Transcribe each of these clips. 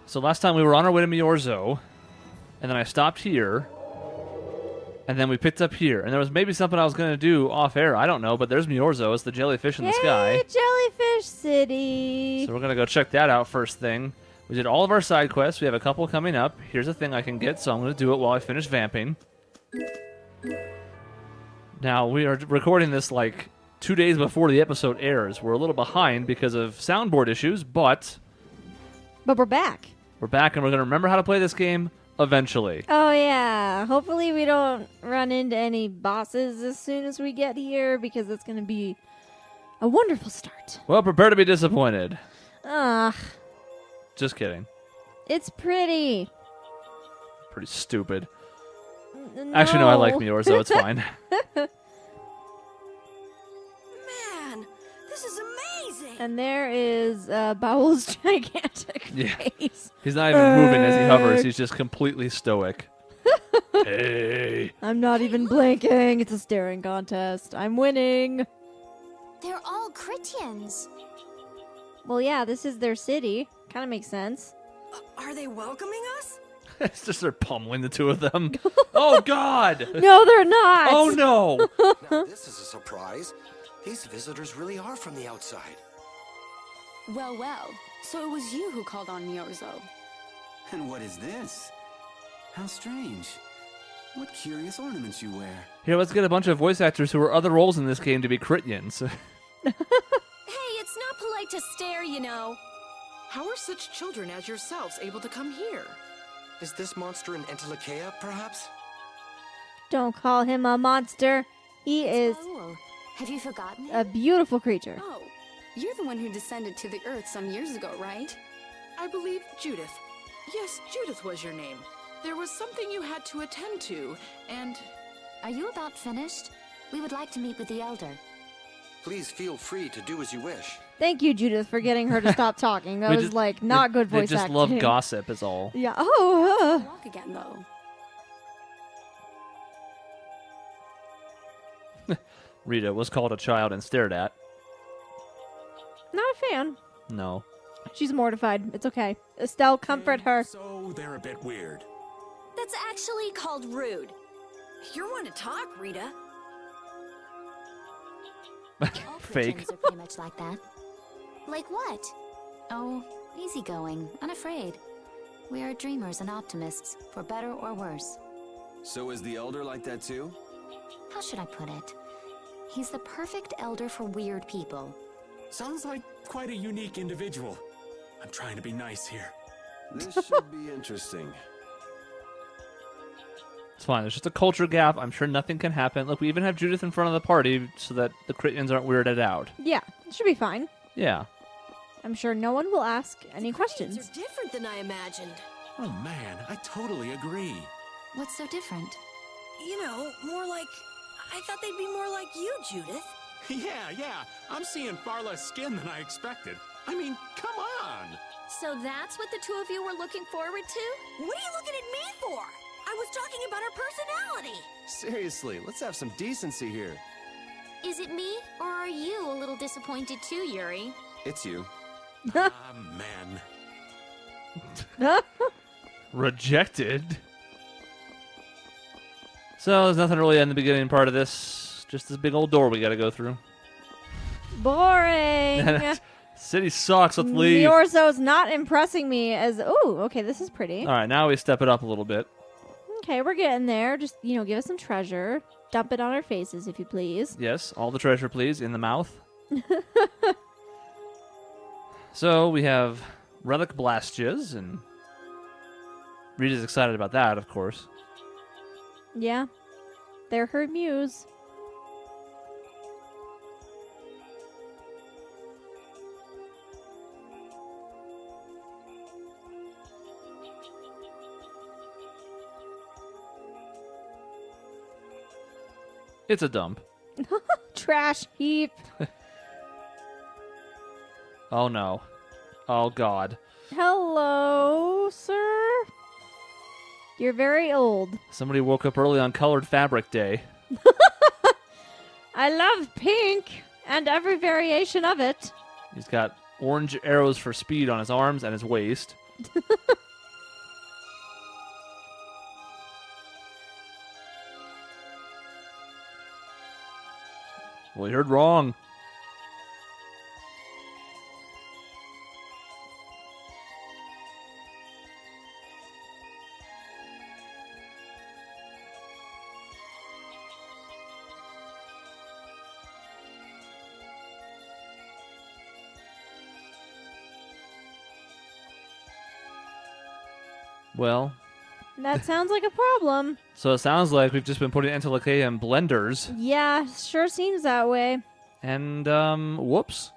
So last time we were on our way to Miorzo, and then I stopped here, and then we picked up here. And there was maybe something I was going to do off air. I don't know, but there's Miorzo. It's the jellyfish in the sky. Jellyfish City. So we're going to go check that out first thing. We did all of our side quests. We have a couple coming up. Here's a thing I can get, so I'm going to do it while I finish vamping. Now, we are recording this like 2 days before the episode airs. We're a little behind because of soundboard issues, but we're back. We're back, and we're going to remember how to play this game eventually. Oh, yeah. Hopefully we don't run into any bosses as soon as we get here, because it's going to be a wonderful start. Well, prepare to be disappointed. Ugh. Just kidding. It's pretty. Pretty stupid. No. Actually, no, I like Miorzo. It's fine. Man, this is amazing. And there is Bowl's gigantic face. He's not even moving as he hovers. He's just completely stoic. Hey. I'm not even blinking. It's a staring contest. I'm winning. They're all Critians. Well, yeah, this is their city. Kind of makes sense. Are they welcoming us? It's just they're pummeling the two of them. Oh, God! No, they're not. Oh, no! Now this is a surprise. These visitors really are from the outside. Well, so it was you who called on Miorzo. And what is this? How strange. What curious ornaments you wear. Here, let's get a bunch of voice actors who are other roles in this game to be Critians. Hey, it's not polite to stare, you know. How are such children as yourselves able to come here? Is this monster an Entelekea, perhaps? Don't call him a monster. He is Raoul. Have you forgotten a him? beautiful creature. Oh, you're the one who descended to the earth some years ago, right? I believe Judith. Yes, Judith was your name. There was something you had to attend to, and... Are you about finished? We would like to meet with the Elder. Please feel free to do as you wish. Thank you, Judith, for getting her to stop talking. That was not good voice acting. They just love gossip is all. Yeah. Walk again, though. Rita was called a child and stared at. Not a fan. No. She's mortified. It's okay. Estelle, comfort her. So they're a bit weird. That's actually called rude. You're one to talk, Rita. All Fake. Critians are pretty much like that. Like what? Oh, easygoing, unafraid. We are dreamers and optimists, for better or worse. So is the Elder like that too? How should I put it? He's the perfect elder for weird people. Sounds like quite a unique individual. I'm trying to be nice here. This should be interesting. It's fine. There's just a culture gap. I'm sure nothing can happen. Look, we even have Judith in front of the party so that the Critians aren't weirded out. Yeah, it should be fine. Yeah. I'm sure no one will ask any Questions questions. are different than I imagined. Oh man, I totally agree. What's so different? You know, more like... I thought they'd be more like you, Judith. Yeah. I'm seeing far less skin than I expected. I mean, come on. So that's what the two of you were looking forward to? What are you looking at me for? I was talking about her personality. Seriously, let's have some decency here. Is it me, or are you a little disappointed too, Yuri? It's you. Ah, man. Rejected. So there's nothing really in the beginning part of this. Just this big old door we got to go through. Boring. City sucks. Let's leave. Miorzo's not impressing me as... Oh, okay, this is pretty. All right, now we step it up a little bit. Okay, we're getting there. Just, give us some treasure. Dump it on our faces, if you please. Yes, all the treasure, please, in the mouth. So we have relic blastias, and Rita's excited about that, of course. Yeah. They're her muse. It's a dump. Trash heap. Oh, no. Oh, God. Hello, sir? You're very old. Somebody woke up early on Colored Fabric Day. I love pink and every variation of it. He's got orange arrows for speed on his arms and his waist. Well, you heard wrong. Well, That sounds like a problem. so it sounds like we've just been putting Entelekea in blenders. Yeah, sure seems that way. And, whoops.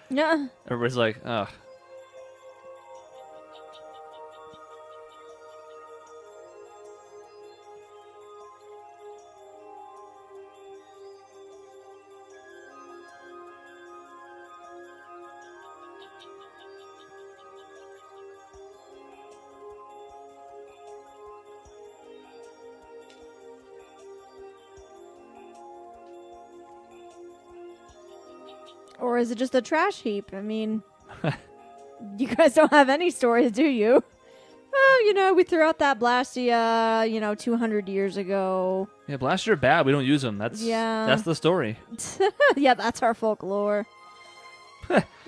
Yeah. Everybody's like, ugh. Or is it just a trash heap? I mean, you guys don't have any stories, do you? Oh, we threw out that Blastia, 200 years ago. Yeah, blasters are bad. We don't use them. That's the story. Yeah, that's our folklore.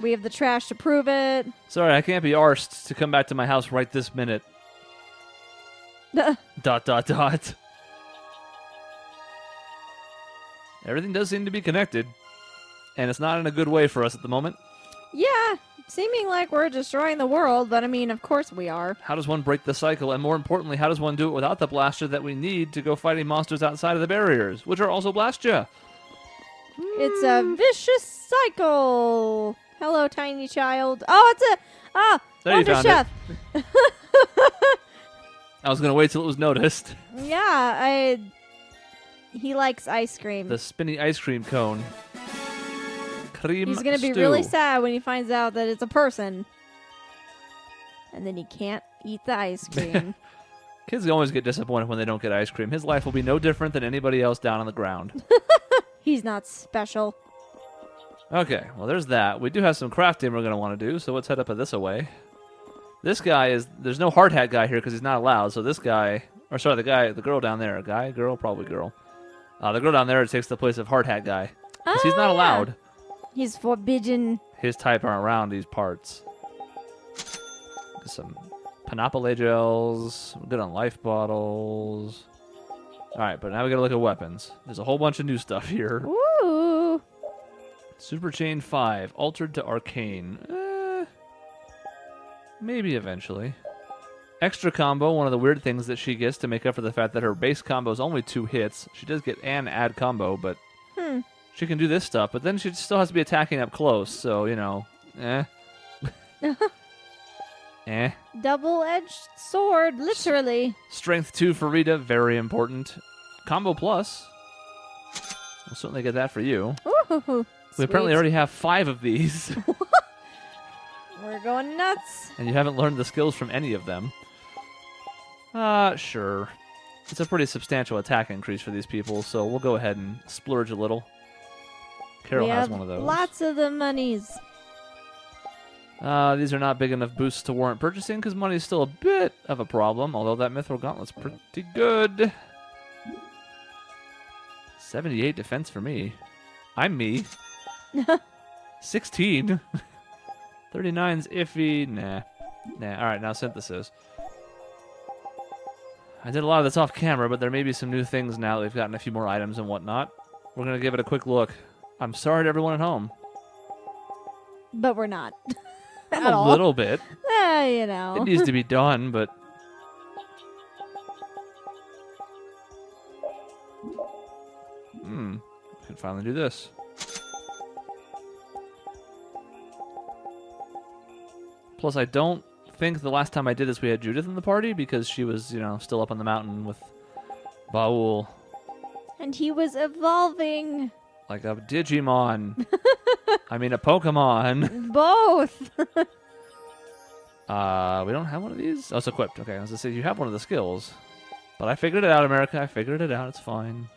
We have the trash to prove it. Sorry, I can't be arsed to come back to my house right this minute. ... Everything does seem to be connected. And it's not in a good way for us at the moment. Yeah, seeming like we're destroying the world, but I mean, of course we are. How does one break the cycle? And more importantly, how does one do it without the blaster that we need to go fighting monsters outside of the barriers, which are also Blastia? It's a vicious cycle. Hello, tiny child. Oh, it's There you Wonder found Chef. it. I was going to wait till it was noticed. Yeah, he likes ice cream. The spinny ice cream cone. Cream He's gonna be stew. really sad when he finds out that it's a person. And then he can't eat the ice cream. Kids always get disappointed when they don't get ice cream. His life will be no different than anybody else down on the ground. He's not special. Okay, well, there's that. We do have some crafting we're going to want to do, so let's head up this away. This guy there's no hard hat guy here because he's not allowed, so this guy, the girl down there, guy, girl, probably girl. The girl down there takes the place of hard hat guy. Because he's not yeah. allowed. He's forbidden. His type aren't around these parts. Some Panoply gels. We're good on life bottles. Alright, but now we gotta look at weapons. There's a whole bunch of new stuff here. Ooh. Super Chain 5. Altered to Arcane. Maybe eventually. Extra combo, one of the weird things that she gets to make up for the fact that her base combo is only 2 hits. She does get an add combo, but she can do this stuff. But then she still has to be attacking up close, so, Double-edged sword, literally. Strength 2 for Rita, very important. Combo plus. We'll certainly get that for you. Ooh, We apparently sweet. already have 5 of these. We're going nuts. And you haven't learned the skills from any of them. Sure. It's a pretty substantial attack increase for these people, so we'll go ahead and splurge a little. Carol we has have one of those. lots of the monies. These are not big enough boosts to warrant purchasing because money is still a bit of a problem, although that Mithril Gauntlet's pretty good. 78 defense for me. I'm me. 16. 39's iffy. Nah. Alright, now synthesis. I did a lot of this off camera, but there may be some new things now that we've gotten a few more items and whatnot. We're going to give it a quick look. I'm sorry to everyone at home. But we're not. At A all. little bit. You know. It needs to be done, but... we can finally do this. Plus, I don't think the last time I did this we had Judith in the party because she was, still up on the mountain with Baul. And he was evolving. Like a Digimon. I mean, a Pokemon. Both. We don't have one of these? Oh, it's equipped. Okay, I was going to say, you have one of the skills. But I figured it out, America. I figured it out. It's fine.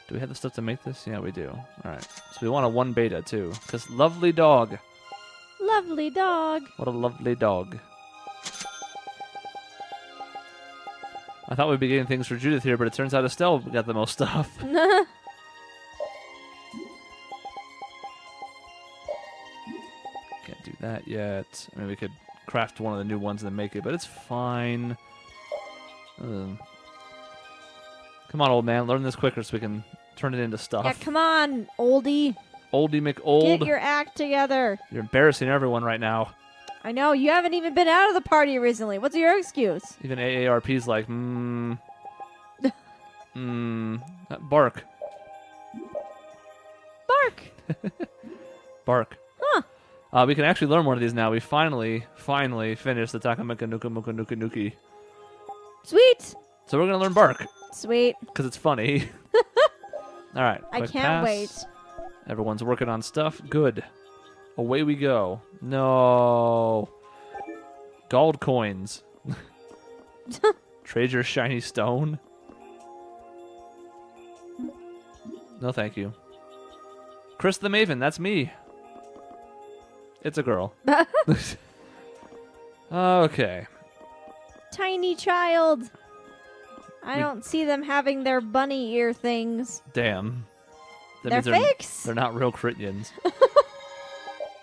Do we have the stuff to make this? Yeah, we do. Alright. So we want a 1 beta, too. Because lovely dog. lovely dog. What a lovely dog. I thought we'd be getting things for Judith here, but it turns out Estelle got the most stuff. Can't do that yet. I mean, we could craft one of the new ones and then make it, but it's fine. Come on, old man. Learn this quicker so we can turn it into stuff. Yeah, come on, oldie. Oldie McOld. Get your act together. You're embarrassing everyone right now. I know, you haven't even been out of the party recently. What's your excuse? Even AARP's like, bark. Bark. Bark. Huh. We can actually learn one of these now. We finally finished the Takamika Nuka Muka Nuka Nuki. Sweet. So we're going to learn bark. Sweet. Because it's funny. All right. I quick can't pass. wait. Everyone's working on stuff. Good. Away we go. No. Gold coins. Trade your shiny stone. No, thank you. Chris the Maven, that's me. It's a girl. Okay. Tiny child. I don't see them having their bunny ear things. Damn. That They're means fakes. They're not real Critians.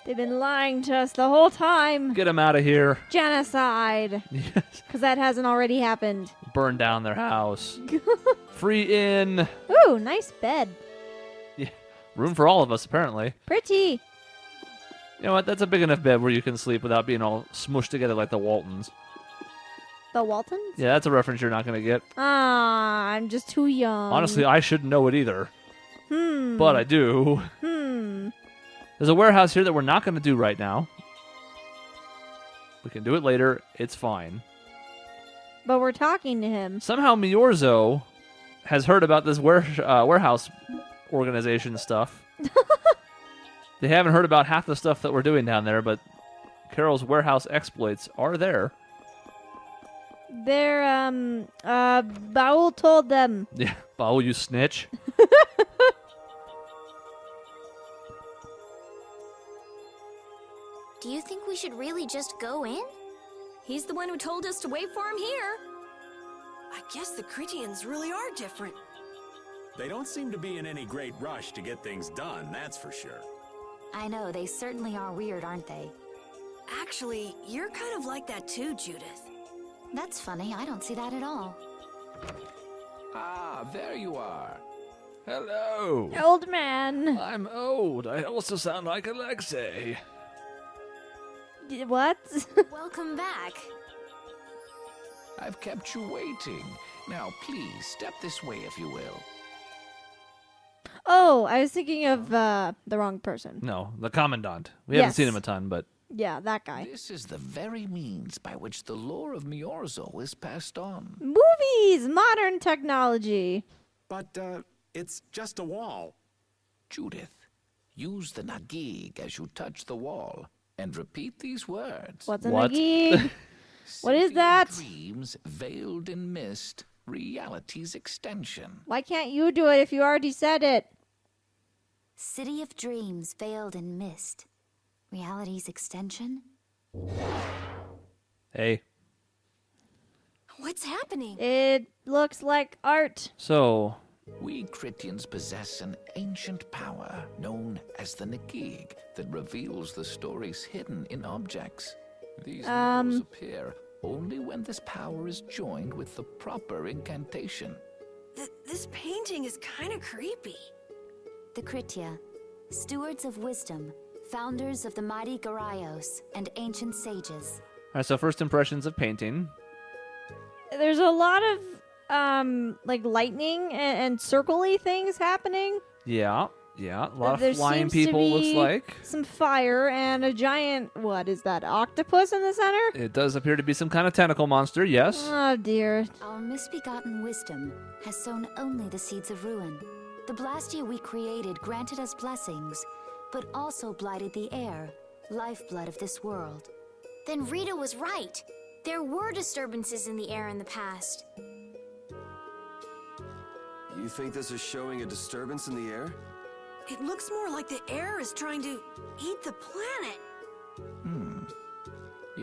They've been lying to us the whole time. Get them out of here. Genocide. Yes. Because that hasn't already happened. Burn down their house. Free in. Ooh, nice bed. Yeah. Room for all of us, apparently. Pretty. You know what? That's a big enough bed where you can sleep without being all smushed together like the Waltons. The Waltons? Yeah, that's a reference you're not going to get. Ah, I'm just too young. Honestly, I shouldn't know it either. But I do. There's a warehouse here that we're not going to do right now. We can do it later. It's fine. But we're talking to him. Somehow Miorzo has heard about this warehouse organization stuff. They haven't heard about half the stuff that we're doing down there, but Carol's warehouse exploits are there. They're, Baul told them. Yeah, Bao, you snitch. Do you think we should really just go in? He's the one who told us to wait for him here. I guess the Critians really are different. They don't seem to be in any great rush to get things done, that's for sure. I know, they certainly are weird, aren't they? Actually, you're kind of like that too, Judith. That's funny, I don't see that at all. Ah, there you are. Hello. Old man. I'm old. I also sound like Alexei. What? Welcome back. I've kept you waiting. Now, please, step this way if you will. Oh, I was thinking of the wrong person. No, the Commandant. We haven't Yes. seen him a ton, but... Yeah, that guy. This is the very means by which the lore of Miorzo is passed on. Movies! Modern technology. But, it's just a wall. Judith, use the Nagig as you touch the wall and repeat these words. What's a What? Nagig? What is City of that? Dreams veiled in mist, reality's extension. Why can't you do it if you already said it? City of Dreams veiled in mist. Reality's extension? Hey. What's happening? It looks like art. So, We Critians possess an ancient power known as the Nagig that reveals the stories hidden in objects. These murals appear only when this power is joined with the proper incantation. This painting is kind of creepy. The Kritia, stewards of wisdom, founders of the mighty Garaios, and ancient sages. all right, so first impressions of painting. There's a lot of like lightning and circle-y things happening. Yeah. A lot There of flying seems to people, looks be like. some fire and a giant, what is that, octopus in the center? It does appear to be some kind of tentacle monster, yes. Oh dear. Our misbegotten wisdom has sown only the seeds of ruin. The Blastia we created granted us blessings, but also blighted the air, lifeblood of this world. Then Rita was right. There were disturbances in the air in the past. You think this is showing a disturbance in the air? It looks more like the air is trying to eat the planet.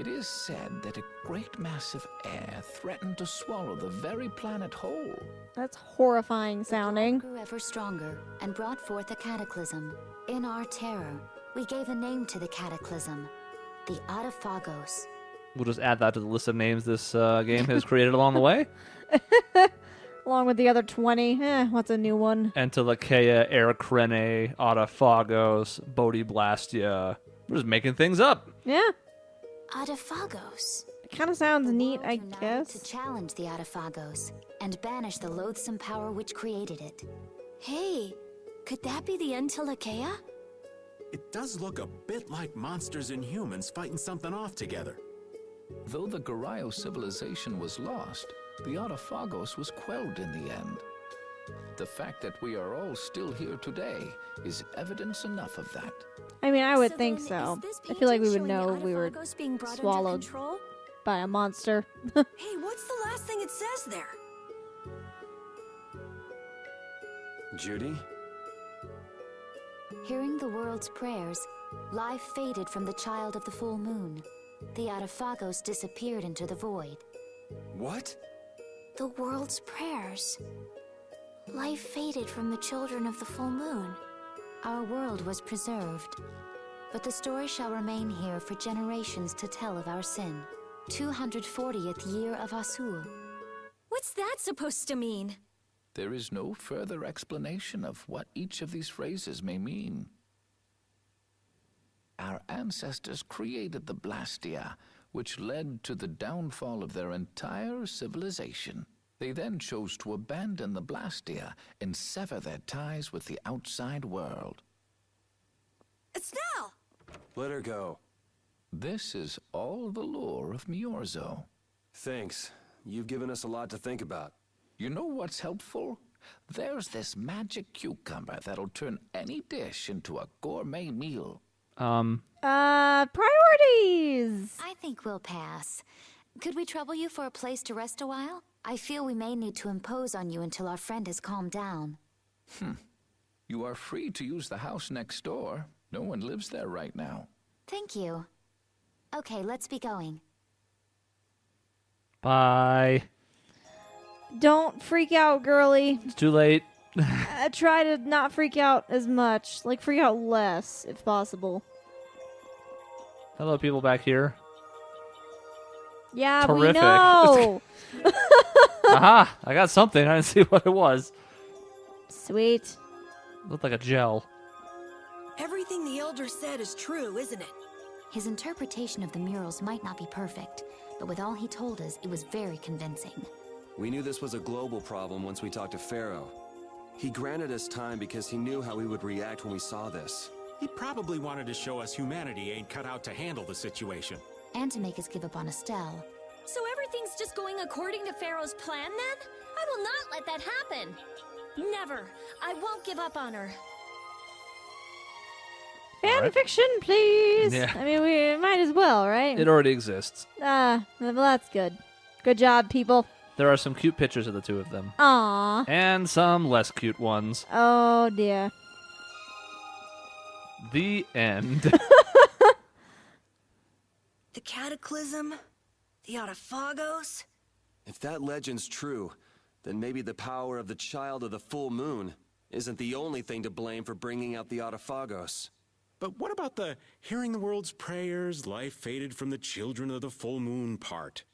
It is said that a great mass of air threatened to swallow the very planet whole. That's horrifying sounding. The grew ever stronger and brought forth a cataclysm. In our terror, we gave a name to the cataclysm, the Adaphagos. We'll just add that to the list of names this game has created along the way. Along with the other 20. What's a new one? Entelekea, Airkrene, Adaphagos, Bodiblastia. We're just making things up. Yeah. Adaphagos. It kind of sounds The neat, world I united guess. to challenge the Adaphagos and banish the loathsome power which created it. Hey, could that be the Entelekea? It does look a bit like monsters and humans fighting something off together. Though the Garayo civilization was lost, the Adaphagos was quelled in the end. The fact that we are all still here today is evidence enough of that. I mean, I would So think then, so. is this I feel like we painting would showing know the we were Adaphagos being brought under swallowed control? by a monster. Hey, what's the last thing it says there? Judy? Hearing the world's prayers, life faded from the child of the full moon. The Adaphagos disappeared into the void. What? The world's prayers. Life faded from the children of the full moon. Our world was preserved, but the story shall remain here for generations to tell of our sin. 240th year of Asul. What's that supposed to mean? There is no further explanation of what each of these phrases may mean. Our ancestors created the Blastia, which led to the downfall of their entire civilization. They then chose to abandon the Blastia and sever their ties with the outside world. Estelle! Let her go. This is all the lore of Miorzo. Thanks. You've given us a lot to think about. You know what's helpful? There's this magic cucumber that'll turn any dish into a gourmet meal. Priorities! I think we'll pass. Could we trouble you for a place to rest a while? I feel we may need to impose on you until our friend has calmed down. You are free to use the house next door. No one lives there right now. Thank you. Okay, let's be going. Bye. Don't freak out, girly. It's too late. Try to not freak out as much. Like, freak out less, if possible. Hello, people back here. Yeah, we Terrific. know! Aha! I got something. I didn't see what it was. Sweet. Looked like a gel. Everything the Elder said is true, isn't it? His interpretation of the murals might not be perfect, but with all he told us, it was very convincing. We knew this was a global problem once we talked to Pharaoh. He granted us time because he knew how we would react when we saw this. He probably wanted to show us humanity ain't cut out to handle the situation. And to make us give up on Estelle. So everything's just going according to Pharaoh's plan then? I will not let that happen. Never. I won't give up on her. Fan Alright. fiction, please! Yeah. I mean, we might as well, right? It already exists. Well, that's good. Good job, people. There are some cute pictures of the two of them. Aww. And some less cute ones. Oh, dear. The end. The Cataclysm? The Adaphagos? If that legend's true, then maybe the power of the child of the full moon isn't the only thing to blame for bringing out the Adaphagos. But what about the hearing the world's prayers, life faded from the children of the full moon part?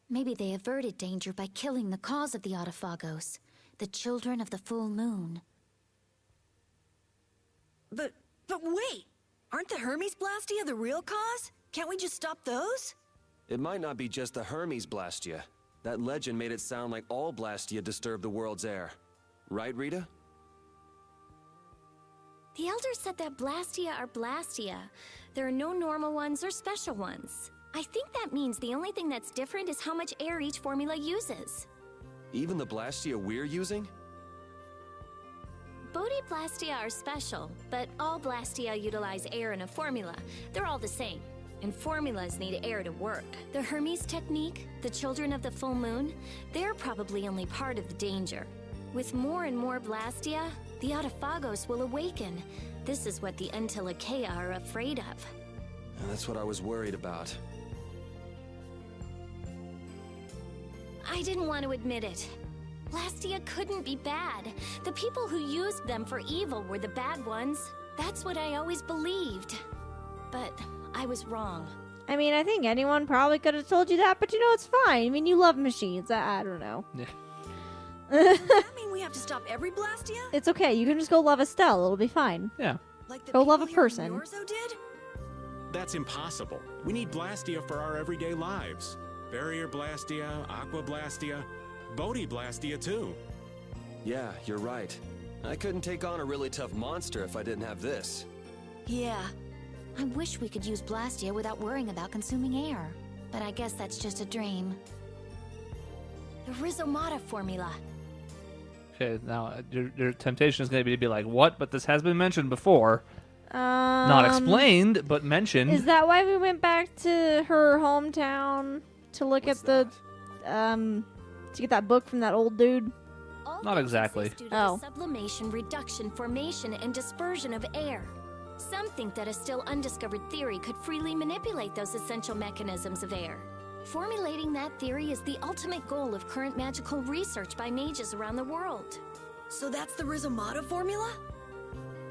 Maybe they averted danger by killing the cause of the Adaphagos, the children of the full moon. But wait! Aren't the Hermes Blastia the real cause? Can't we just stop those? It might not be just the Hermes Blastia. That legend made it sound like all Blastia disturb the world's air. Right, Rita? The Elder said that Blastia are Blastia. There are no normal ones or special ones. I think that means the only thing that's different is how much air each formula uses. Even the Blastia we're using? Bodiblastia are special, but all Blastia utilize air in a formula. They're all the same, and formulas need air to work. The Hermes technique, the children of the full moon, they're probably only part of the danger. With more and more Blastia, the Adaphagos will awaken. This is what the Entelekea are afraid of. That's what I was worried about. I didn't want to admit it. Blastia couldn't be bad. The people who used them for evil were the bad ones. That's what I always believed. But I was wrong. I mean, I think anyone probably could have told you that, but you know, it's fine. I mean, you love machines. I don't know. Yeah. Does that mean we have to stop every Blastia? It's okay. You can just go love Estelle. It'll be fine. Yeah. Like the Go love a people here person. from Yorzo did? That's impossible. We need Blastia for our everyday lives. Barrier Blastia, Aqua Blastia, Bodhi Blastia too. Yeah, you're right. I couldn't take on a really tough monster if I didn't have this. Yeah. I wish we could use Blastia without worrying about consuming air. But I guess that's just a dream. The Rhizomata formula. Okay, now your temptation is going to be like, what? But this has been mentioned before. Not explained, but mentioned. Is that why we went back to her hometown to look at the, to get that book from that old dude? All Not this exactly. exists due to Oh. the sublimation, reduction, formation, and dispersion of air. Some think that a still undiscovered theory could freely manipulate those essential mechanisms of air. Formulating that theory is the ultimate goal of current magical research by mages around the world. So that's the Rhizomata formula?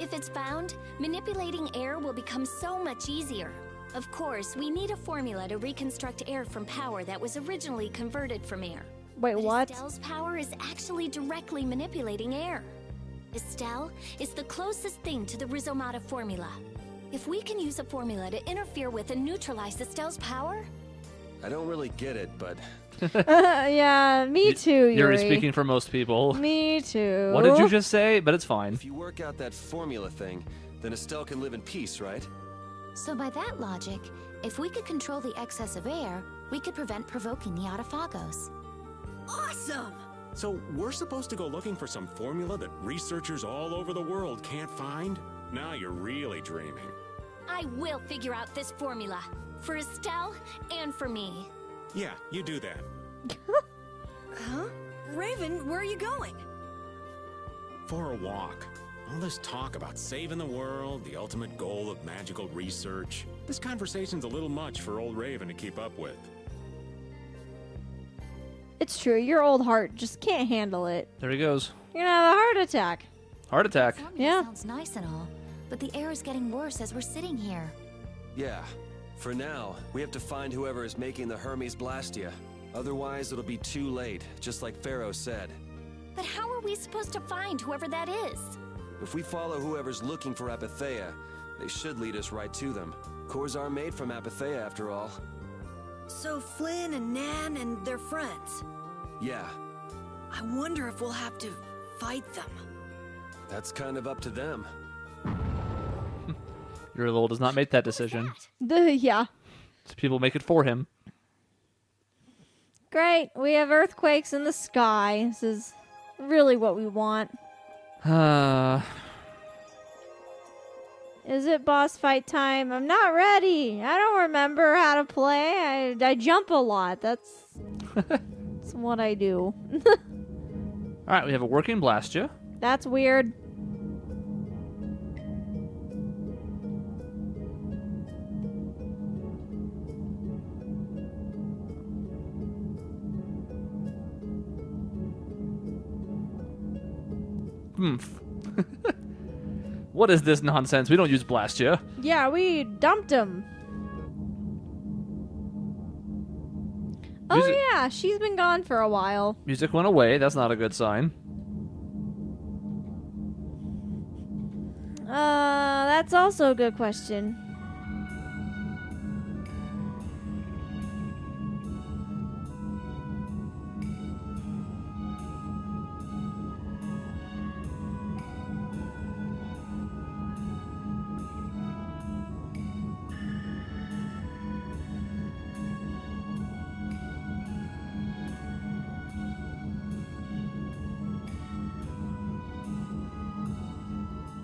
If it's found, manipulating air will become so much easier. Of course, we need a formula to reconstruct air from power that was originally converted from air. Wait, But what? Estelle's power is actually directly manipulating air. Estelle is the closest thing to the Rhizomata formula. If we can use a formula to interfere with and neutralize Estelle's power, I don't really get it, but Yeah, me too, Yuri. Yuri speaking for most people. Me too. What did you just say? But it's fine. if you work out that formula thing, then Estelle can live in peace, right? So by that logic, if we could control the excess of air, we could prevent provoking the Autophagos. Awesome! So we're supposed to go looking for some formula that researchers all over the world can't find? Now you're really dreaming. I will figure out this formula. For Estelle and for me. Yeah, you do that. Huh? Raven, where are you going? For a walk. All this talk about saving the world, the ultimate goal of magical research. This conversation's a little much for old Raven to keep up with. It's true. Your old heart just can't handle it. There he goes. You're gonna have a heart attack. Heart attack. Formula Yeah. sounds nice and all, but the air is getting worse as we're sitting here. Yeah. For now, we have to find whoever is making the Hermes Blastia. Otherwise, it'll be too late, just like Pharaoh said. But how are we supposed to find whoever that is? If we follow whoever's looking for Apatheia, they should lead us right to them. Cores are made from Apatheia, after all. So Flynn and Nan and their friends. Yeah, I wonder if we'll have to fight them. that's kind of up to them. Yuri Lowell does not make that decision. Yeah. So people make it for him. Great. We have earthquakes in the sky. This is really what we want. Is it boss fight time? I'm not ready. I don't remember how to play. I jump a lot. That's what I do. All right, we have a working Blastia. That's weird. What is this nonsense? We don't use Blastia. Yeah, we dumped him. Music- Oh yeah, she's been gone for a while. Music went away. That's not a good sign. That's also a good question.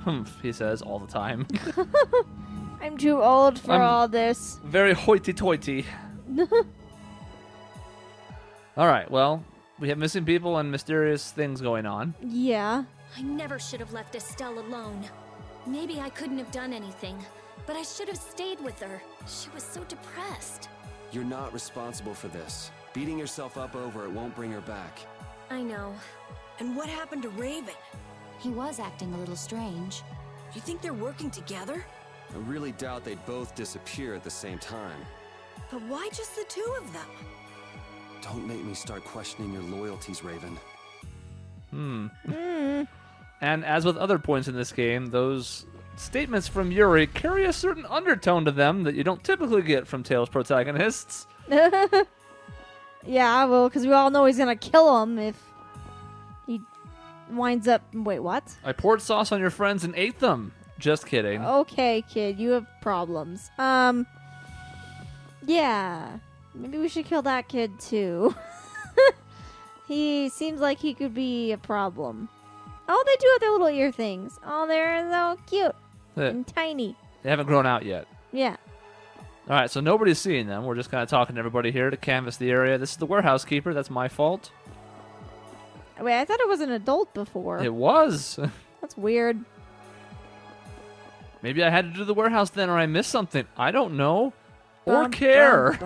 Humph, he says all the time. I'm too old for I'm- all this. Very hoity-toity. All right, well, we have missing people and mysterious things going on. Yeah. I never should have left Estelle alone. Maybe I couldn't have done anything, but I should have stayed with her. She was so depressed. You're not responsible for this. Beating yourself up over it won't bring her back. I know. And what happened to Raven? He was acting a little strange. You think they're working together? I really doubt they'd both disappear at the same time. But why just the two of them? Don't make me start questioning your loyalties, Raven. And as with other points in this game, those statements from Yuri carry a certain undertone to them that you don't typically get from Tales protagonists. Yeah, well, because we all know he's gonna kill him if he winds up. Wait, what? I poured sauce on your friends and ate them. Just kidding. Okay, kid, you have problems. Yeah, maybe we should kill that kid too. He seems like he could be a problem. Oh, they do have their little ear things. Oh, they're so cute and tiny. They haven't grown out yet. Yeah. All right, so nobody's seeing them. We're just kind of talking to everybody here to canvass the area. This is the warehouse keeper. That's my fault. Wait, I thought it was an adult before. It was. That's weird. Maybe I had to do the warehouse then, or I missed something. I don't know. Or care.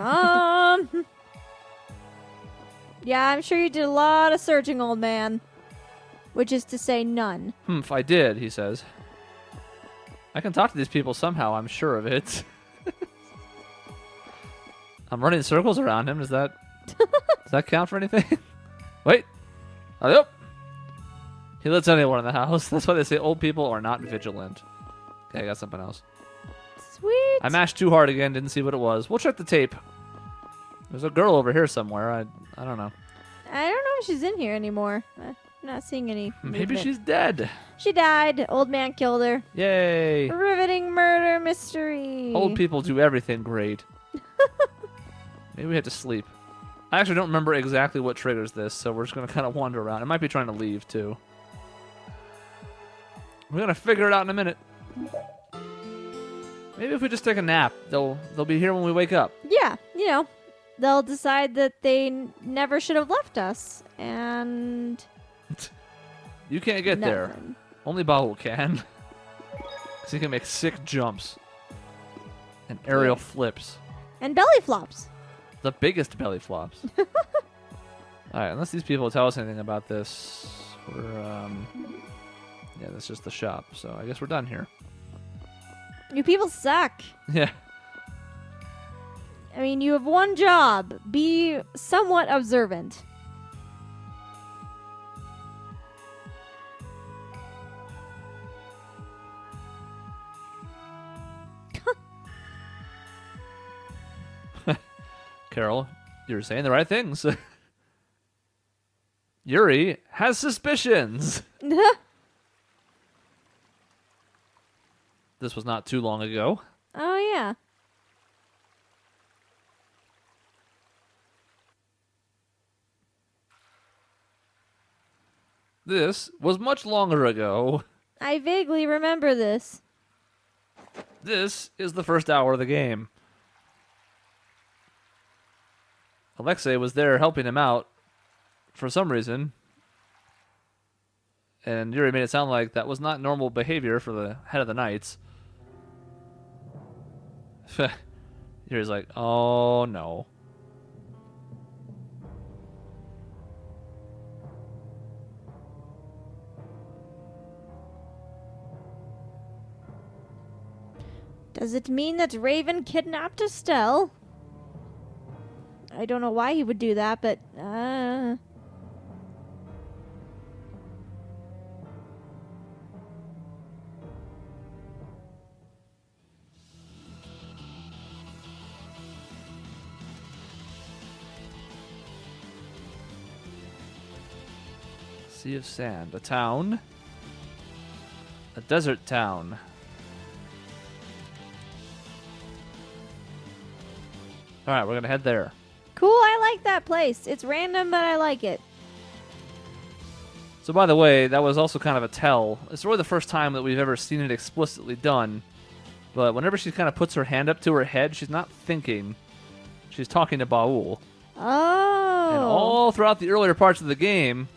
Yeah, I'm sure you did a lot of searching, old man. Which is to say none. If I did, he says. I can talk to these people somehow, I'm sure of it. I'm running circles around him. Does that count for anything? Wait. Oh, yep. He lets anyone in the house. That's why they say old people are not vigilant. Okay, I got something else. Sweet. I mashed too hard again. Didn't see what it was. We'll check the tape. There's a girl over here somewhere. I don't know. I don't know if she's in here anymore. I'm not seeing any Maybe movement. she's dead. She died. Old man killed her. Yay. Riveting murder mystery. Old people do everything great. Maybe we have to sleep. I actually don't remember exactly what triggers this, so we're just going to kind of wander around. I might be trying to leave, too. We're going to figure it out in a minute. Maybe if we just take a nap, they'll be here when we wake up. Yeah, you know, they'll decide that they never should have left us, and You can't get there. nothing. Only Baul can. Because he can make sick jumps. And aerial flips. And belly flops. The biggest belly flops. Alright, unless these people tell us anything about this, we're, yeah, that's just the shop. So I guess we're done here. You people suck. Yeah. I mean, you have one job. Be somewhat observant. Carol, you're saying the right things. Yuri has suspicions. This was not too long ago. Oh, yeah. This was much longer ago. I vaguely remember this. This is the first hour of the game. Alexei was there helping him out for some reason. And Yuri made it sound like that was not normal behavior for the head of the Knights. Yuri's like, oh no. Does it mean that Raven kidnapped Estelle? I don't know why he would do that, but Sea of Sand. A town. A desert town. Alright, we're gonna head there. cool, I like that place. It's random, but I like it. So by the way, that was also kind of a tell. It's really the first time that we've ever seen it explicitly done. But whenever she kind of puts her hand up to her head, she's not thinking. She's talking to Baul. Oh. And all throughout the earlier parts of the game,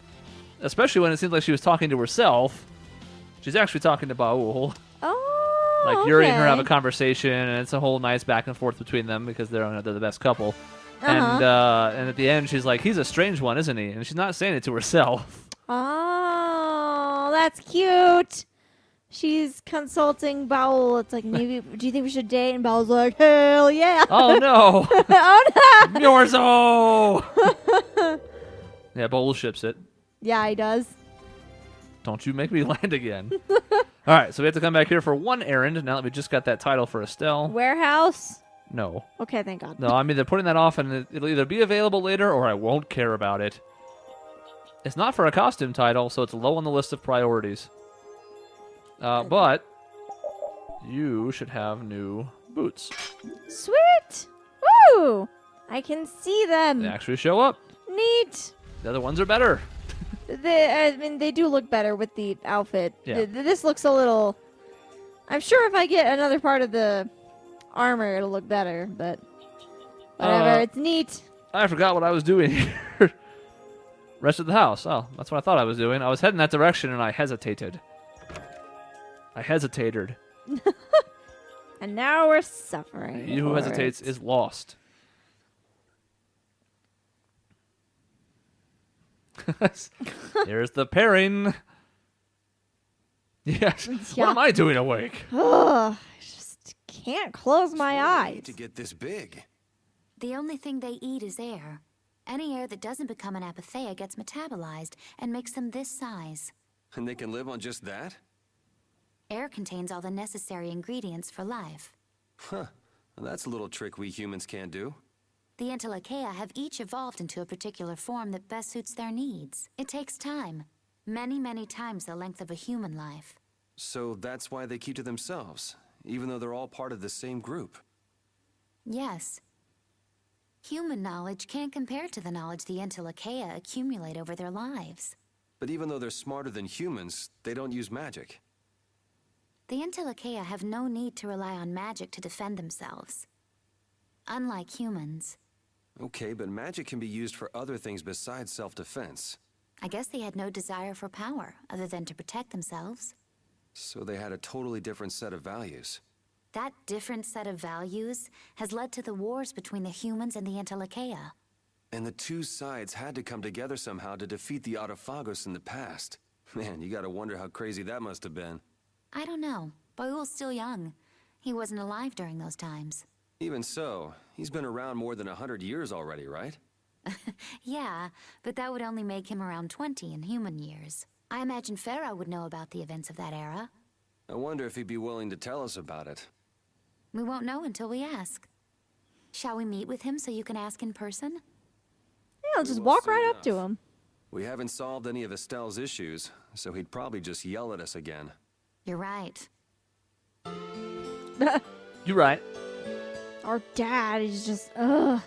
especially when it seems like she was talking to herself, she's actually talking to Baul. Oh, Like Yuri and her have a okay. conversation, and it's a whole nice back and forth between them because they're the best couple. And at the end, she's like, he's a strange one, isn't he? And she's not saying it to herself. Oh, that's cute. She's consulting Bowel. It's like, maybe, do you think we should date? And Bowel's like, hell yeah. Oh, no. Oh, no. Yorzo! Yeah, Bowl ships it. Yeah, he does. Don't you make me land again. All right, so we have to come back here for one errand now that we just got that title for Estelle. Warehouse? No. Okay, thank God. No, I mean, they're putting that off, and it'll either be available later or I won't care about it. It's not for a costume title, so it's low on the list of priorities. But you should have new boots. Sweet! Woo! I can see them. They actually show up. Neat. The other ones are better. I mean, they do look better with the outfit. Yeah. This looks a little... I'm sure if I get another part of the armor, it'll look better, but whatever. It's neat. I forgot what I was doing here. Rest of the house. Oh, that's what I thought I was doing. I was heading that direction, and I hesitated. And now we're suffering. He who hesitates is lost. Here's the pairing. Yes. Yeah. What am I doing awake? Ugh, I just can't close my eyes. To get this big. The only thing they eat is air. Any air that doesn't become an apatheia gets metabolized and makes them this size. And they can live on just that? Air contains all the necessary ingredients for life. Huh. Well, that's a little trick we humans can't do. The Entelechea have each evolved into a particular form that best suits their needs. It takes time. Many, many times the length of a human life. So that's why they keep to themselves, even though they're all part of the same group. Yes. Human knowledge can't compare to the knowledge the Entelechea accumulate over their lives. But even though they're smarter than humans, they don't use magic. The Entelechea have no need to rely on magic to defend themselves. Unlike humans. Okay, but magic can be used for other things besides self-defense. I guess they had no desire for power, other than to protect themselves. So they had a totally different set of values. That different set of values has led to the wars between the humans and the Entelechea. And the two sides had to come together somehow to defeat the Autophagos in the past. Man, you gotta wonder how crazy that must have been. I don't know. Boyul's still young. He wasn't alive during those times. Even so, he's been around more than 100 years already, right? Yeah, but that would only make him around 20 in human years. I imagine Pharaoh would know about the events of that era. I wonder if he'd be willing to tell us about it. We won't know until we ask. Shall we meet with him so you can ask in person? Yeah, I'll just walk right up to him. We haven't solved any of Estelle's issues, so he'd probably just yell at us again. You're right. You're right. Our dad is just, ugh.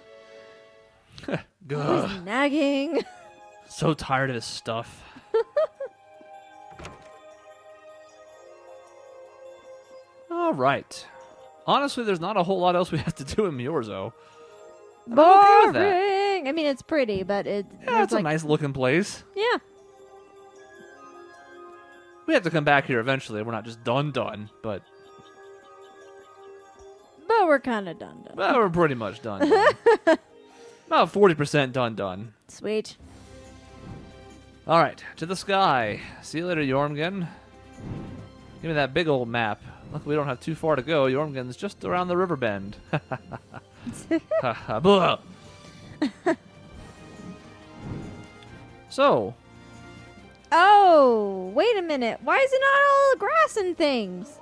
Ugh. He's nagging. So tired of his stuff. All right. Honestly, there's not a whole lot else we have to do in Miorzo. I'm okay with that. Boring. I mean, it's pretty, but Yeah, it's it's a like, nice looking place. yeah. We have to come back here eventually. We're not just done, but But we're kind of done. well, we're pretty much done. About 40% done. Sweet. All right, to the sky. See you later, Jormungand. Give me that big old map. Luckily, we don't have too far to go. Jormungand's just around the river bend. Blah. So, Oh, wait a minute. Why is it not all grass and things?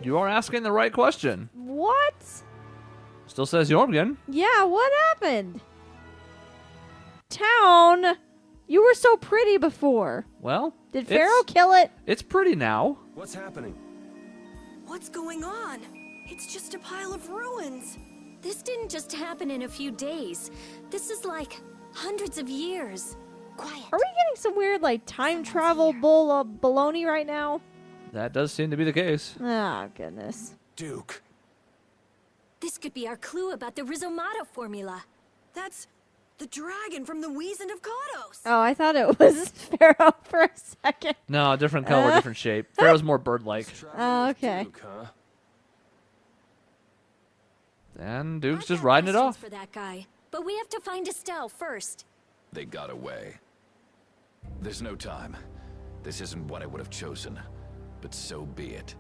you are asking the right question. What? Still says Jormungand. Yeah, what happened? Town, you were so pretty before. Well, Did Pharaoh kill it? It's pretty now. What's happening? What's going on? It's just a pile of ruins. This didn't just happen in a few days. This is like hundreds of years. Quiet. Are we getting some weird, like, time travel bull baloney right now? That does seem to be the case. Oh, goodness. Duke. This could be our clue about the Rizomato formula. That's the dragon from the Wizened of Kados. Oh, I thought it was Pharaoh for a second. No, different color, different shape. Pharaoh's more bird-like. Oh, okay. Duke, huh? And Duke's I've just got riding it questions off. for that guy, but we have to find Estelle first. They got away. There's no time. This isn't what I would have chosen, but so be it.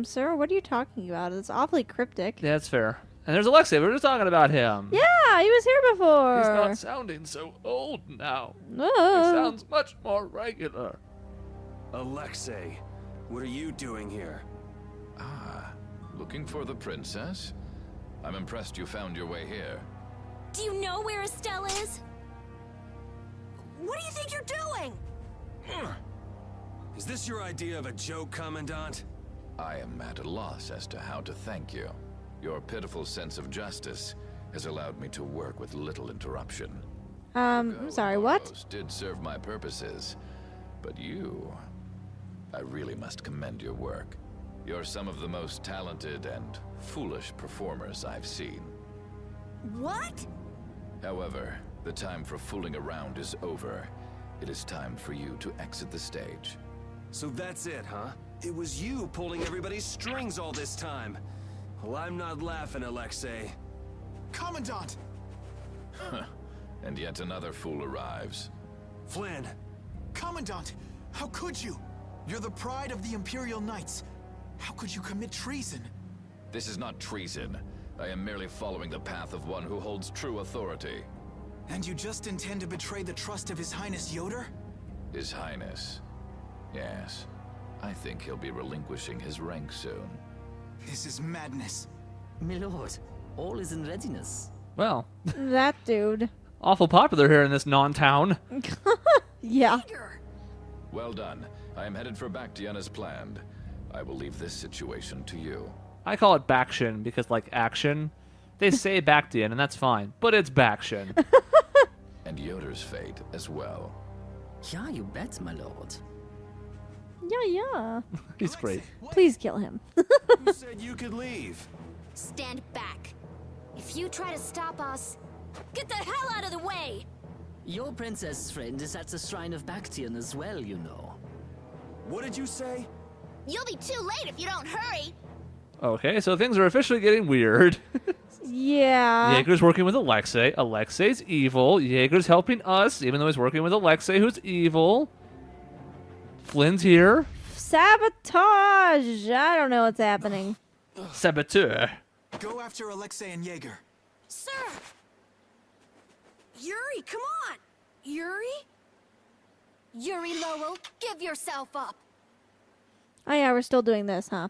Sir, what are you talking about? It's awfully cryptic. Yeah, that's fair. And there's Alexei. We were just talking about him. Yeah, he was here before. He's not sounding so old now. He Oh. sounds much more regular. Alexei, what are you doing here? Looking for the princess? I'm impressed you found your way here. Do you know where Estelle is? What do you think you're doing? Is this your idea of a joke, Commandant? I am at a loss as to how to thank you. Your pitiful sense of justice has allowed me to work with little interruption. I'm sorry, what? Those did serve my purposes, but you... I really must commend your work. You're some of the most talented and foolish performers I've seen. What? However, the time for fooling around is over. It is time for you to exit the stage. So that's it, huh? It was you pulling everybody's strings all this time. Well, I'm not laughing, Alexei. Commandant! And yet another fool arrives. Flynn! Commandant! How could you? You're the pride of the Imperial Knights. How could you commit treason? This is not treason. I am merely following the path of one who holds true authority. And you just intend to betray the trust of His Highness Yoder? His Highness. Yes. I think he'll be relinquishing his rank soon. This is madness. My lord, all is in readiness. Well, That dude. awful popular here in this non-town. Yeah. Well done. I am headed for Bactian as planned. I will leave this situation to you. I call it Baction because, like, action. They say Bactian, and that's fine, but it's Baction. And Yoder's fate as well. Yeah, you bet, my lord. Yeah. He's great. Please kill him. Who said you could leave? Stand back. If you try to stop us, get the hell out of the way! Your princess friend is at the Shrine of Bactian as well, you know. What did you say? You'll be too late if you don't hurry! Okay, so things are officially getting weird. Yeah. Jaeger's working with Alexei. Alexei's evil. Jaeger's helping us, even though he's working with Alexei, who's evil. Flynn's here. Sabotage! I don't know what's happening. Saboteur. Go after Alexei and Jaeger. Sir! Yuri, come on! Yuri? Yuri Lowell, give yourself up! Oh yeah, we're still doing this, huh?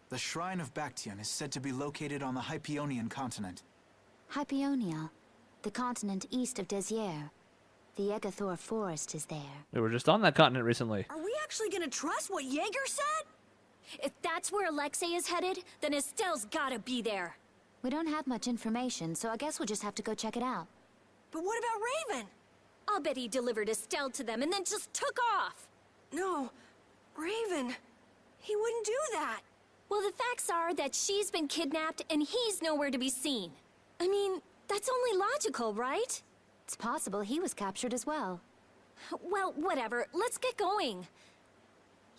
The Shrine of Bactian is said to be located on the Hypionian continent. Hypionia, the continent east of Desier. The Egathor forest is there. We were just on that continent recently. Are we actually gonna trust what Jaeger said? If that's where Alexei is headed, then Estelle's gotta be there. We don't have much information, so I guess we'll just have to go check it out. But what about Raven? I'll bet he delivered Estelle to them and then just took off. No, Raven. He wouldn't do that. Well, the facts are that she's been kidnapped and he's nowhere to be seen. I mean, that's only logical, right? It's possible he was captured as well. Well, whatever. Let's get going.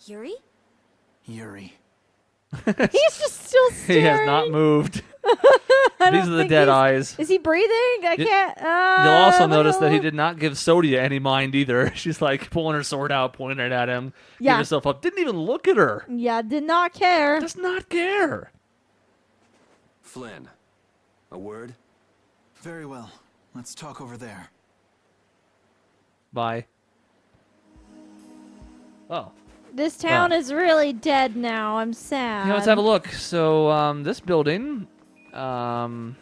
Yuri? Yuri. He's just still staring. He has not moved. I These don't are the think dead he's- eyes. Is he breathing? I can't. You'll also notice that he did. did not give Sodia any mind either. She's like pulling her sword out, pointing it at him, Yeah. giving herself up. Didn't even look at her. Yeah, did not care. Does not care. Flynn, a word? Very well. Let's talk over there. Bye. Oh. This town is really dead now. I'm sad. Yeah, let's have a look. So, this building, well,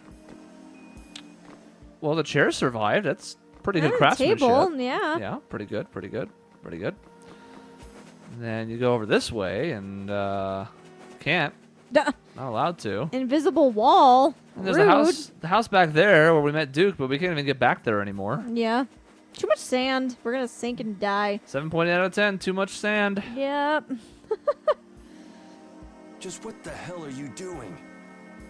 the chair survived. That's pretty good And a craftsmanship. table, yeah. Yeah, pretty good. And then you go over this way, and can't. Duh. Not allowed to. Invisible wall. And there's Rude. the house back there where we met Duke, but we can't even get back there anymore. Yeah. Too much sand. We're gonna sink and die. 7.8 out of 10. Too much sand. Yep. Just what the hell are you doing?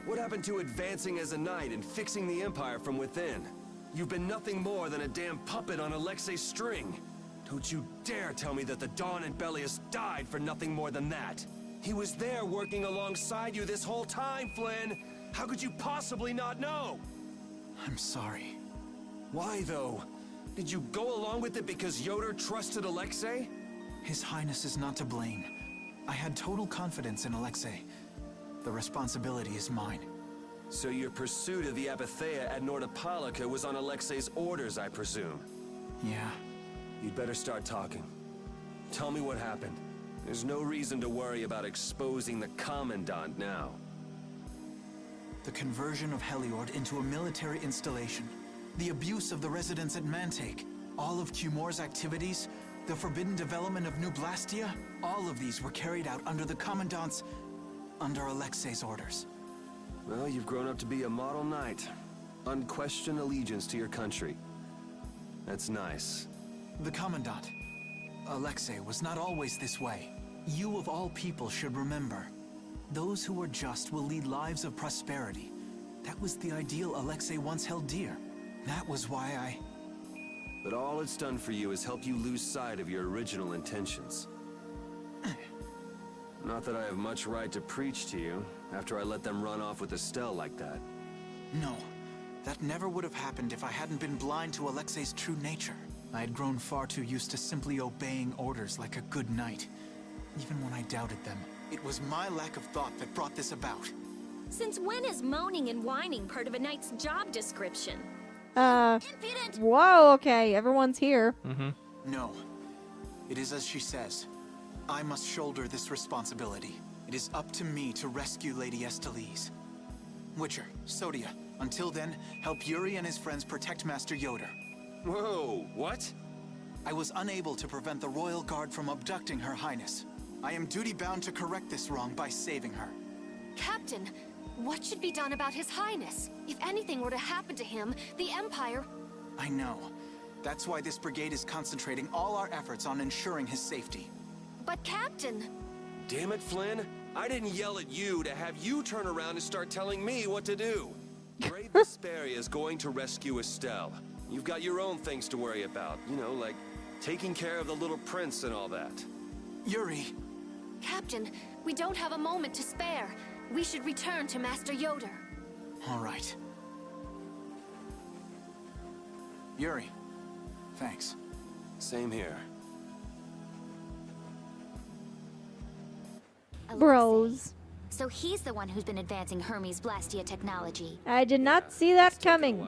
What happened to advancing as a knight and fixing the Empire from within? You've been nothing more than a damn puppet on Alexei's string. Don't you dare tell me that the Dawn and Bellius died for nothing more than that. He was there working alongside you this whole time, Flynn. How could you possibly not know? I'm sorry. Why, though? Did you go along with it because Yoder trusted Alexei? His Highness is not to blame. I had total confidence in Alexei. The responsibility is mine. So your pursuit of the Apatheia at Nordopolica was on Alexei's orders, I presume? Yeah. You'd better start talking. Tell me what happened. There's no reason to worry about exposing the Commandant now. The conversion of Heliord into a military installation. The abuse of the residents at Mantake. All of Cumor's activities. The forbidden development of New Blastia. All of these were carried out under the Commandant's... under Alexei's orders. Well, you've grown up to be a model knight. Unquestioned allegiance to your country. That's nice. The Commandant. Alexei was not always this way. You of all people should remember. Those who are just will lead lives of prosperity. That was the ideal Alexei once held dear. That was why I... But all it's done for you is help you lose sight of your original intentions. Not that I have much right to preach to you, after I let them run off with Estelle like that. No. That never would have happened if I hadn't been blind to Alexei's true nature. I had grown far too used to simply obeying orders like a good knight. Even when I doubted them, it was my lack of thought that brought this about. Since when is moaning and whining part of a knight's job description? Impudent! Whoa, okay, everyone's here. No. It is as she says. I must shoulder this responsibility. It is up to me to rescue Lady Estelle. Witcher, Sodia, until then, help Yuri and his friends protect Master Yoder. Whoa, what? I was unable to prevent the Royal Guard from abducting Her Highness. I am duty-bound to correct this wrong by saving her. Captain, what should be done about His Highness? If anything were to happen to him, the Empire... I know. That's why this brigade is concentrating all our efforts on ensuring his safety. But Captain... Damn it, Flynn. I didn't yell at you to have you turn around and start telling me what to do. Brave Vesperia is going to rescue Estelle. You've got your own things to worry about. You know, like taking care of the little prince and all that. Yuri! Captain, we don't have a moment to spare. We should return to Master Yoder. All right. Yuri, thanks. Same here. Bros. So he's the one who's been advancing Hermes Blastia technology. I did not see that coming.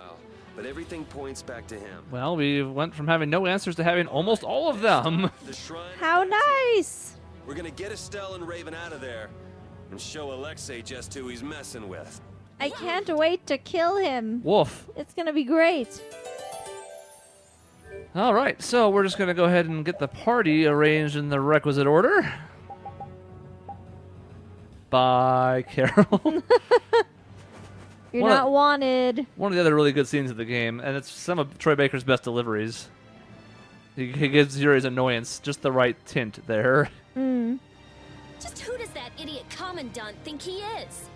But everything points back to him. Well, we went from having no answers to having almost all of them. The shrine. How nice! We're gonna get Estelle and Raven out of there and show Alexei just who he's messing with. I can't wait to kill him. Woof. It's gonna be great. All right, so we're just going to go ahead and get the party arranged in the requisite order. Bye, Carol. You're not wanted. One of the other really good scenes of the game, and it's some of Troy Baker's best deliveries. He gives Yuri's annoyance just the right tint there. Just who does that idiot Commandant think he is?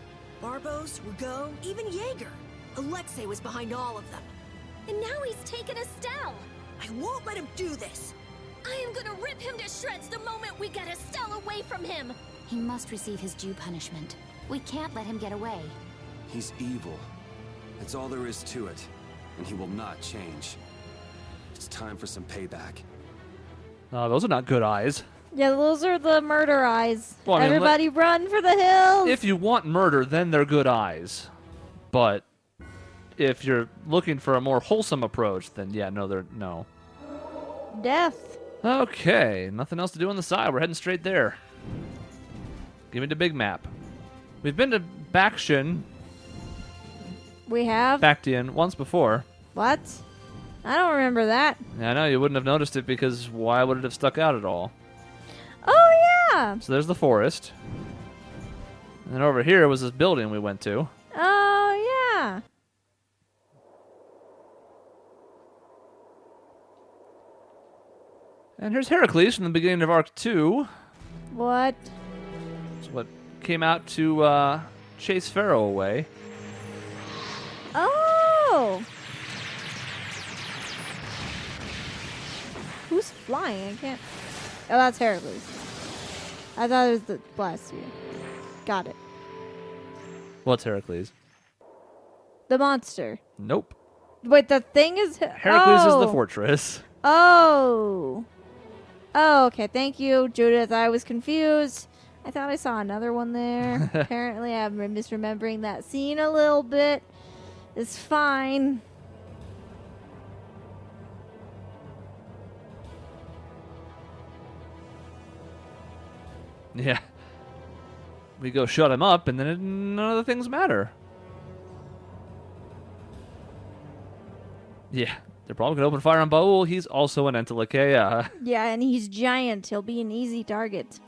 Barbos, Rugo, even Jaeger. Alexei was behind all of them. And now he's taken Estelle. I won't let him do this. I am gonna rip him to shreds the moment we get Estelle away from him. He must receive his due punishment. We can't let him get away. He's evil. That's all there is to it. And he will not change. It's time for some payback. Those are not good eyes. Yeah, those are the murder eyes. Well, I mean, everybody run for the hills! If you want murder, then they're good eyes. But if you're looking for a more wholesome approach, then yeah, no. Death. Okay, nothing else to do on the side. We're heading straight there. Give me the big map. We've been to Bakshin. We have? Baktian once before. What? I don't remember that. Yeah, I know, you wouldn't have noticed it because why would it have stuck out at all? Oh, yeah! So there's the forest. And then over here was this building we went to. Oh, yeah. And here's Heracles from the beginning of Arc 2. What? It's what came out to chase Pharaoh away. Oh! Who's flying? I can't... Oh, that's Heracles. I thought it was the Blastia. Got it. What's Heracles? The monster. Nope. Wait, the thing is... Heracles is the fortress. Oh. Oh, okay. Thank you, Judith. I was confused. I thought I saw another one there. Apparently, I'm misremembering that scene a little bit. It's fine. Yeah. We go shut him up, and then none of the things matter. Yeah. They're probably going to open fire on Baul. He's also an Entelekea. Yeah, and he's giant. He'll be an easy target.